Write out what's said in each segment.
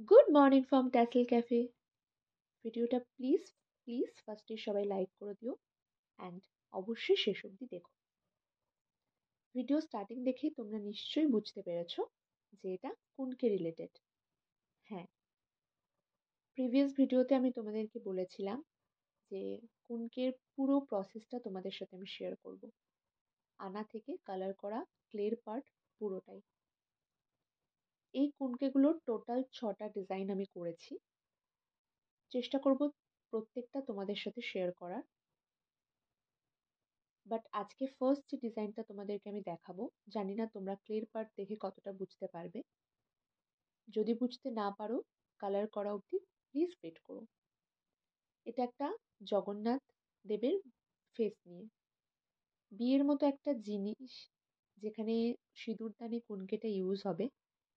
Good morning from tassel cafe. ভিডিওটা please please ফার্স্টে সবাই লাইক করে দিও অ্যান্ড অবশ্যই শেষ অবধি দেখো। ভিডিও স্টার্টিং দেখেই তোমরা নিশ্চয়ই বুঝতে পেরেছো যে এটা কোনকে রিলেটেড। হ্যাঁ, প্রিভিয়াস ভিডিওতে আমি তোমাদেরকে বলেছিলাম যে কুনকের পুরো প্রসেসটা তোমাদের সাথে আমি শেয়ার করব, আনা থেকে কালার করা, ক্লের পার্ট পুরোটাই। এই কুনকেগুলোর টোটাল 6টা ডিজাইন আমি করেছি, চেষ্টা করব প্রত্যেকটা তোমাদের সাথে শেয়ার করার। বাট আজকে ফার্স্ট যে ডিজাইনটা তোমাদেরকে আমি দেখাবো, জানি না তোমরা ক্লের পার্ট দেখে কতটা বুঝতে পারবে। যদি বুঝতে না পারো, কালার করা অবধি প্লিজ ওয়েট করো। এটা একটা জগন্নাথ দেবের ফেস নিয়ে, বিয়ের মতো একটা জিনিস যেখানে সিঁদুরদানি কুনকেটা ইউজ হবে,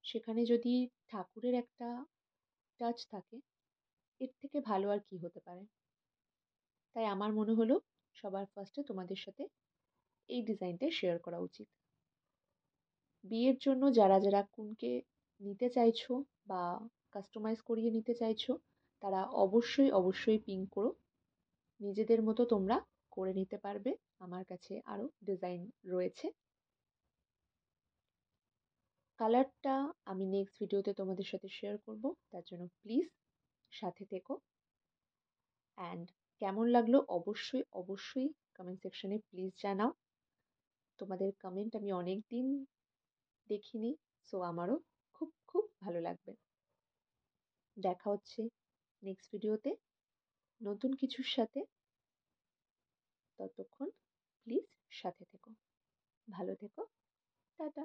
সেখানে যদি ঠাকুরের একটা টাচ থাকে, এর থেকে ভালো আর কি হতে পারে। তাই আমার মনে হলো সবার ফার্স্টে তোমাদের সাথে এই ডিজাইনটা শেয়ার করা উচিত। বিয়ের জন্য যারা যারা কুনকে নিতে চাইছো বা কাস্টমাইজ করিয়ে নিতে চাইছো, তারা অবশ্যই অবশ্যই পিঙ্ক করো। নিজেদের মতো তোমরা করে নিতে পারবে। আমার কাছে আরও ডিজাইন রয়েছে। কালারটা আমি নেক্সট ভিডিওতে তোমাদের সাথে শেয়ার করব, তার জন্য প্লিজ সাথে থেকো। অ্যান্ড কেমন লাগলো অবশ্যই অবশ্যই কমেন্ট সেকশনে প্লিজ জানাও। তোমাদের কমেন্ট আমি অনেক দিন দেখিনি, সো আমারও খুব খুব ভালো লাগবে। দেখা হচ্ছে নেক্সট ভিডিওতে নতুন কিছুর সাথে। ততক্ষণ প্লিজ সাথে থেকো, ভালো থেকো, টাটা।